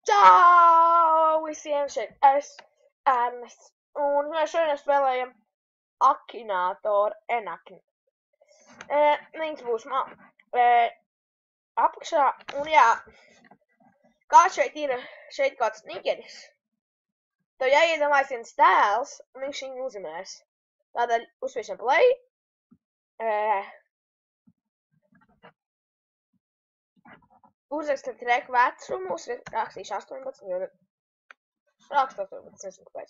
Čau visiem, šeit es, Ernests, un mēs šodien spēlējam Akinātoru, Links būs apakšā, un jā, kā šeit kāds nigeris, tev jāiedomājas viens tēls, un viņš viņu uzzinās. Tādēļ uzspiešam play, uzrakstiet reku vecumu, rakstīšu 18, jo rakstu 18, nezinu kāpēc.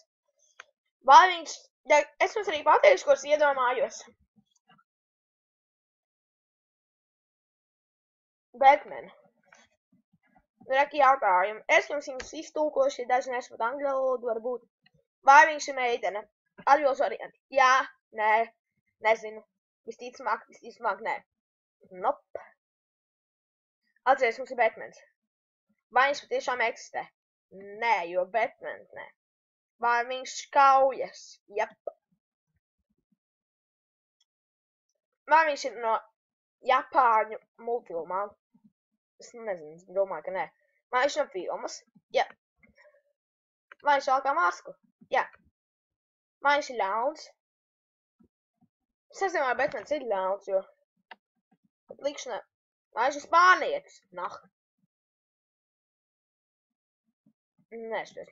Vai viņš, es jums arī pateikšu, ko es iedomājos. Batman. Reki jautājumu. Es jums viņus iztulkošu, ja daži nesaprot angļu valodu varbūt. Vai viņš ir meitene? Atbildes varianti. Jā, nē, nezinu. Visticamāk, nē. Nope. Atceries, mums ir Batmans. Vai viņš patiešām eksistē? Nē, jo Batmans nē. Vai viņš kaujas? Jep. Vai viņš ir no Japāņu multfilmām? Es nezinu, es domāju, ka nē. Vai viņš no filmas? Jā. Vai viņš valkā masku? Jā. Vai viņš ir ļauns? Es nezinu, vai Batmans ir ļauns, jo likšanā. Vai viņš ir spānietis? Nah. Nē, šķiet.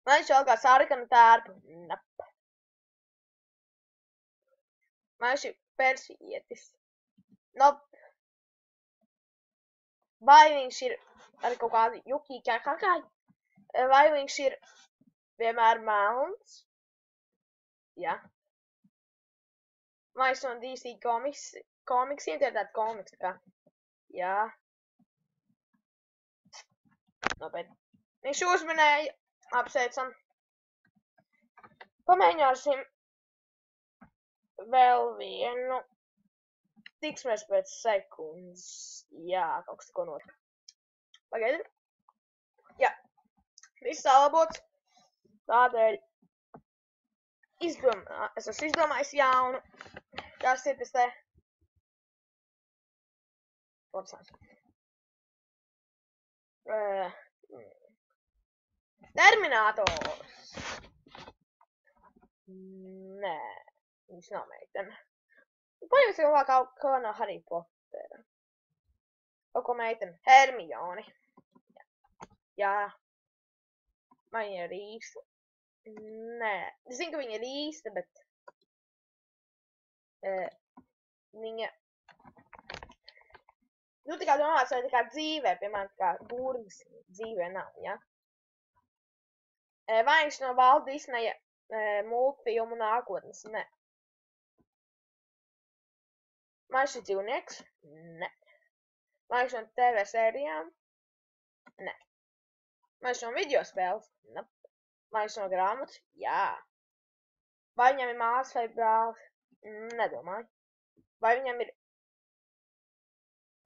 Vai viņš valkā sarkanu tērpu? Nap. Vai viņš ir persietis? Nop. Vai viņš ir ar kaut kādu jukīkā kakāju? Vai viņš ir vienmēr melns? Jā. Vai viņš no DC komiksiem, tie ir tādi komiks, tā kā. Jā. Nopietni. Viņš uzminēja, apsveicam. Pamēģināsim vēl vienu. Tiksimies pēc sekundes. Jā, kaut kas tikko notika. Pagaidi. Jā. Viss salabots. Tādēļ es esmu izdomājis jaunu. Kas ir tas te? Labsās. Terminators. Nē, viņš nav meitene. Paņemsim vēl kaut ko no Harry Pottera. Kaut ko meiteni. Hermione. Jā. Vai viņa ir īsta? Nē. Es zinu, ka viņa ir īsta, bet viņa nu tā kā domāts, vai tā kā dzīvē, piemēram, tā kā burgas dzīvē nav, ja? Vai viņš no Walt Disneya multfilmu nākotnes? Nē. Vai viņš ir dzīvnieks? Nē. Vai viņš no TV sērijām? Nē. Vai viņš no video spēles? Nē. Vai viņš no grāmatas? Jā. Vai viņam ir māsa vai brālis? Nedomāju. Vai viņam ir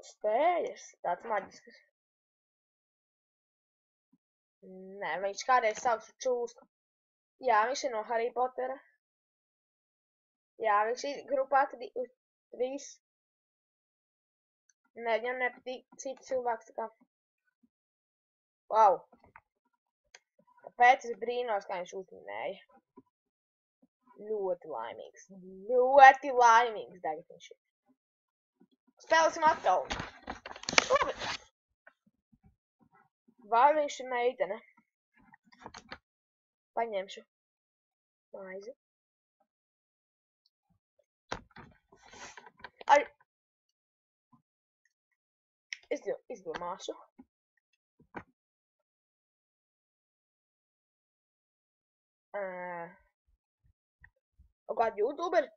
spējas? Tāds maģisks. Nē, viņš kādreiz sauc čūsku. Jā, viņš ir no Harry Pottera. Jā, viņš ir grupā 3. Nē, viņam nepatīk citi cilvēks, tā kā. Wow. Tāpēc es brīnos, kā viņš uzminēja. Ļoti laimīgs. Ļoti laimīgs tagad viņš ir. Spēlēsim atkal. Labi. Vai viņš ir meitene? Paņemšu maizi. Arī izdomāšu. Kaut kādu YouTuberi?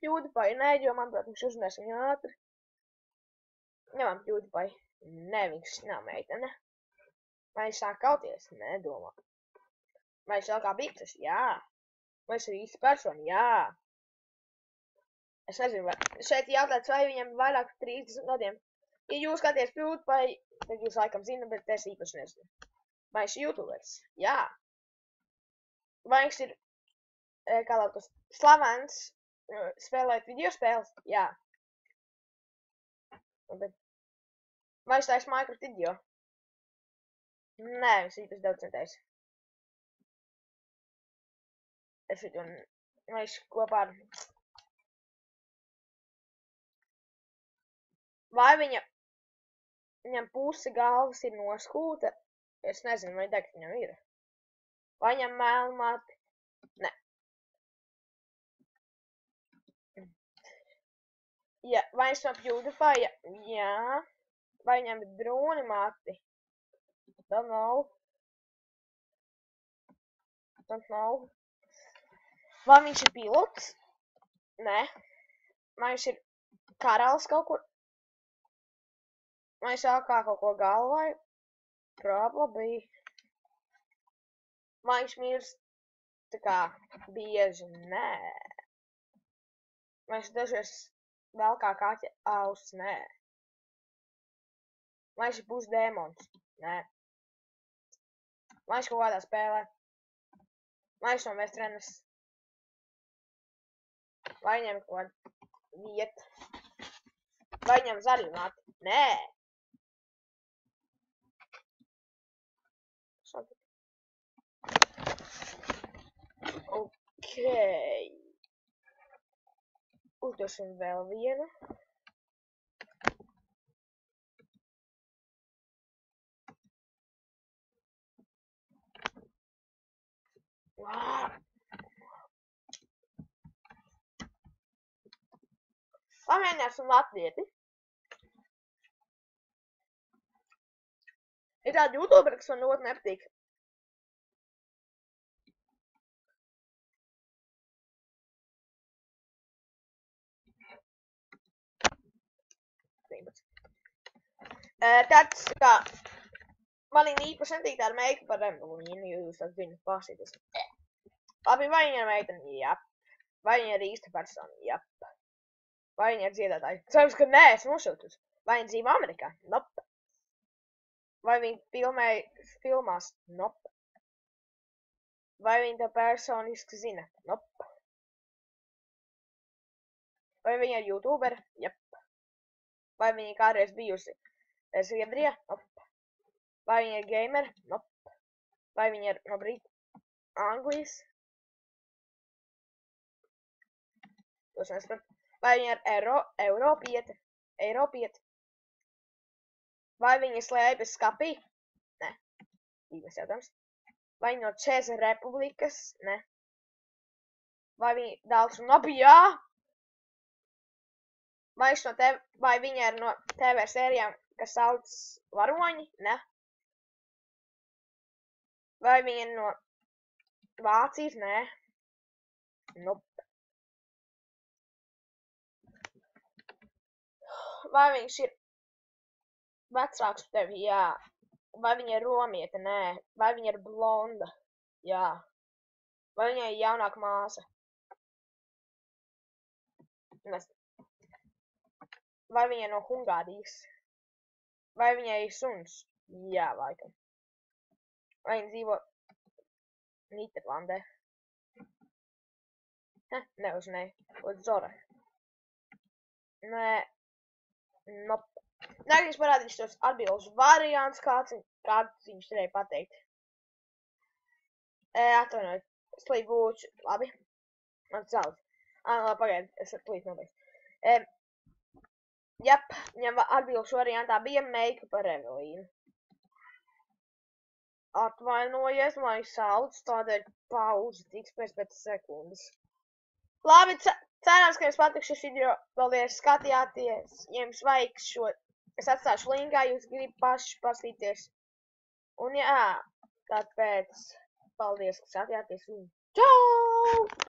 PewDiePie? Nē, jo manuprāt, viņš uzzinās viņu ātri. Ņemam PewDiePie. Nē, viņš nav meitene. Vai viņš sāk kauties? Nedomā. Vai viņš vēl kā bikses? Jā. Vai viņš ir īsta persona? Jā. Es nezinu, vai šeit jautāts, vai viņam vairāk 30 gadiem. Ja jūs skaties PewDiePie, tad jūs laikam zina, bet es īpaši nezinu. Vai viņš ir YouTubers? Jā. Vai viņš ir kādā tas slavens spēlēt video spēles? Jā. Vai viņš taisa Minecraft video? Nē, viņš īpaši daudz centējis. Es viņu viņš kopā ar... Vai viņam puse galvas ir noskūta? Es nezinu, vai degt viņam ir. Vai viņam melnmati? Nē. Ja, vai viņš no PewDiePie? Jā. Vai viņam ir droni mati? Don't know. Don't know. Vai viņš ir pilots? Nē. Vai viņš ir karalis kaut kur? Vai viņš sākā kaut ko galvai? Probably. Vai viņš mirst tā kā bieži? Nē. Vai viņš dažreiz vēl kā kaķa auss? Nē. Vai viņš ir pusdēmons? Nē. Vai viņš kaut kādā spēlē? Vai viņš no Westrenas? Vai viņam kaut kāda vieta? Vai viņam zaļi mati? Nē. Okei. Uzdosim vēl vienu. Pamēģināsim latvieti. Ir tādi YouTuberi, kas man ļoti nepatīk. Tāds kā, man īpaši netīk tāda meika par Evelīnu, jo jūs tad viņu pasītas. Labi, vai viņa ir meiteni? Jap. Vai viņa ir īsta persona? Jap. Vai viņa ir dziedātāja? Cerams, ka nē, es nošautos. Vai viņa dzīvo Amerikā? Nope. Vai viņa filmās? Nope. Vai viņa tā personiski zina? Nope. Vai viņa ir YouTuberi? Jap. Vai viņa kādreiz bijusi Zviedrijā? Nope. Vai viņa ir gameri? Nope. Vai viņa ir no Anglijas? Tos nesprat. Vai viņa ir Eiropiete? Vai viņa slēpjas skapī? Nē. Īmes jautājums. Vai viņa no Čēza republikas? Nē. Vai viņa daudz no jā? Vai viņa ir no TV sērijām, kas sauc Varoņi? Ne. Vai viņa ir no Vācijas? Nē. Nope. Vai viņš ir vecāks par tevi? Jā. Vai viņa ir romiete? Nē. Vai viņa ir blonda? Jā. Vai viņai ir jaunāka māsa? Nezinu. Vai viņa ir no Hungārijas? Vai viņai ir suns? Jā, laikam. Vai viņa dzīvo Nīderlandē? Neuzzināju. Uz Zora. Nē. Nope. Nē, viņš parādīs tos atbildes variants, kāds viņš varēja pateikt. Atvainojiet. Slīpūči. Labi. Man celt. Labi, pagaid. Es tūlīt nobeigšu. Jap, viņam atbildes variantā bija meika par Evelīnu. Atvainojies, man sauc, tādēļ pauze tiks pēc sekundes. Labi, cerams, ka jums patīk šis video. Paldies, skatījāties. Ja jums vajag šo, es atstāšu linkā, jūs gribat paši paskatīties. Un jā, tāpēc paldies, ka skatījāties. Čau!